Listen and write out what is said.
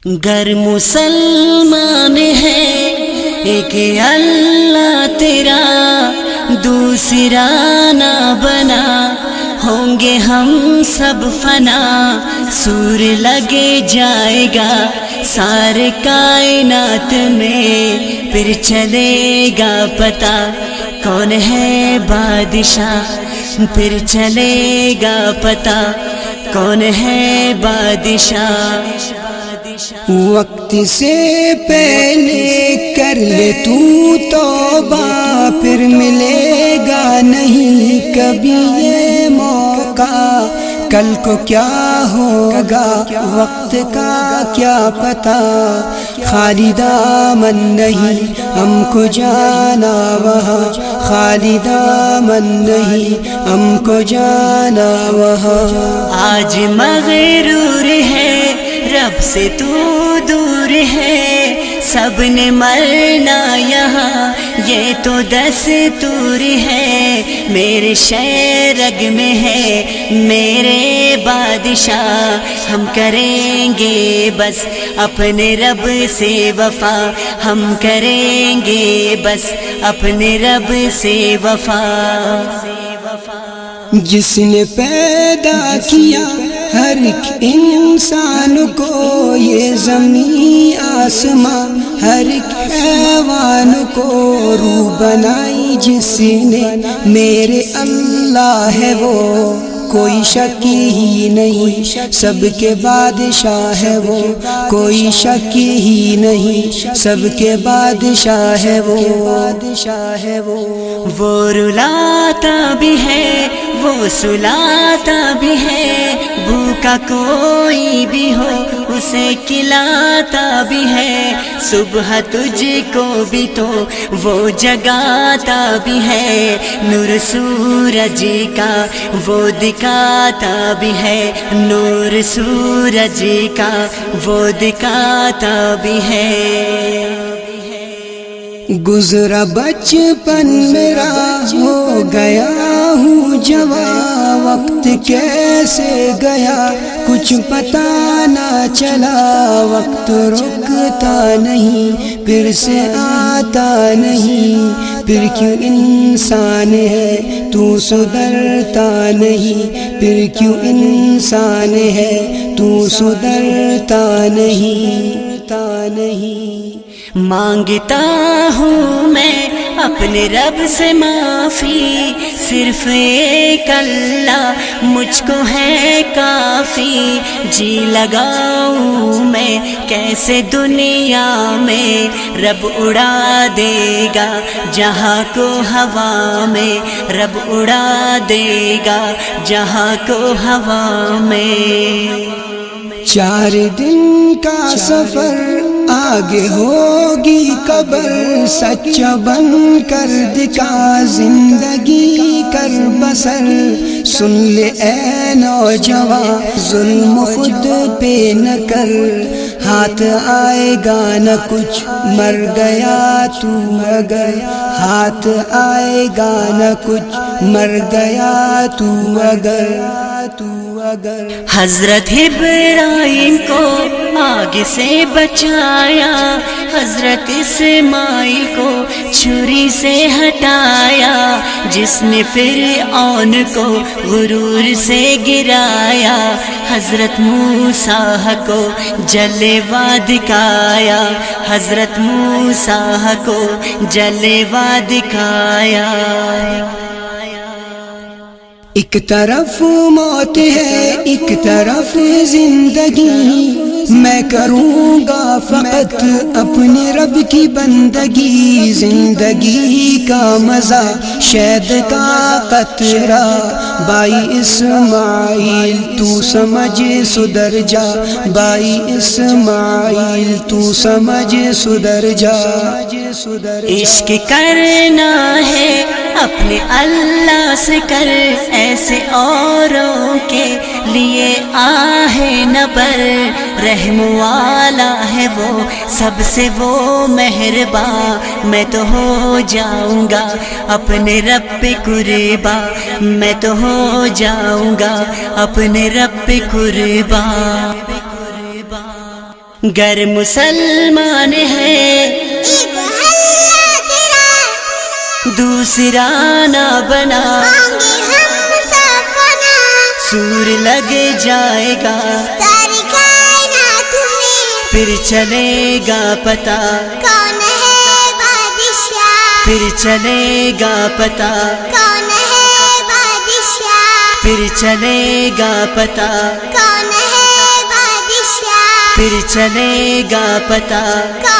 گر مسلمان ہے ایک اللہ تیرا دوسرا نہ بنا، ہوں گے ہم سب فنا، سور لگے جائے گا سارے کائنات میں، پھر چلے گا پتہ کون ہے بادشاہ، پھر چلے گا پتہ کون ہے بادشاہ۔ وقت سے پہلے کر لے تو توبہ، پھر ملے گا نہیں کبھی یہ موقع، کل کو کیا ہوگا وقت کا کیا پتہ، خالی دامن نہیں ہم کو جانا وہاں، خالی دامن نہیں ہم کو جانا وہاں۔ آج مغرور ہے رب سے تو دور ہے، سب نے مرنا یہاں یہ تو دستور ہے، میرے شہ رگ میں ہے میرے بادشاہ، ہم کریں گے بس اپنے رب سے وفا، ہم کریں گے بس اپنے رب سے وفا۔ جس نے پیدا کیا ہر ایک انسان کو، یہ زمین آسمان ہر ایک حیوان کو، روح بنائی جس نے میرے اللہ ہے وہ، کوئی شک ہی نہیں سب کے بادشاہ ہے وہ، کوئی شک ہی نہیں سب کے بادشاہ ہے وہ، بادشاہ ہے وہ۔ وہ رلاتا بھی ہے وہ سلاتا بھی ہے، بھوکا کوئی بھی ہو اسے کھلاتا بھی ہے، صبح تجھ کو بھی تو وہ جگاتا بھی ہے، نور سورج کا وہ دکھاتا بھی ہے، نور سورج کا وہ دکھاتا بھی ہے۔ گزرا بچپن میرا ہو گیا ہوں جوان، وقت کیسے گیا کچھ پتہ نہ چلا، وقت رکتا نہیں پھر سے آتا نہیں، پھر کیوں انسان ہے تو سدھرتا نہیں، پھر کیوں انسان ہے تو سدھرتا نہیں، مانگتا ہوں میں اپنے رب سے معافی، صرف ایک اللہ مجھ کو ہے کافی، جی لگاؤں میں کیسے دنیا میں، رب اڑا دے گا جہاں کو ہوا میں، رب اڑا دے گا جہاں کو ہوا میں۔ 4 دن کا سفر آگے ہوگی قبر، سچا بن کر دکھا زندگی کر بسر، سن لے اے نوجوان ظلم خود پہ نہ کر، ہاتھ آئے گا نہ کچھ مر گیا تو اگر، ہاتھ آئے گا نہ کچھ مر گیا تو اگر۔ حضرت ابراہیم کو آگ سے بچایا، حضرت اسماعیل کو چھری سے ہٹایا، جس نے فرعون کو غرور سے گرایا، حضرت موسیٰ کو جلوہ دکھایا، حضرت موسیٰ کو جلوہ دکھایا۔ ایک طرف موت ہے ایک طرف زندگی، میں کروں گا فقط اپنے رب کی بندگی، زندگی کا مزہ شہد کا قطرہ، بھائی اسماعیل تو سمجھ سدھر جا، بھائی اسماعیل تو سمجھ سدھر جا۔ عشق کرنا ہے اپنے اللہ سے کر، ایسے اوروں کے لیے آہ نہ بر، رحم والا ہے وہ سب سے وہ مہربان، میں تو ہو جاؤں گا اپنے رب پہ قربان، میں تو ہو جاؤں گا اپنے رب پہ قربان۔ گر مسلمان ہے ایک اللہ تیرا دوسرا نہ بنا، ہوں گے ہم سب فنا، سور لگ جائے گا ساری کائنات میں پھر چلے گا پتہ، کون ہے بادشاہ، پھر چلے گا پتہ، کون ہے بادشاہ، پھر چلے گا پتہ، کون ہے بادشاہ، پھر چلے گا پتہ۔ کون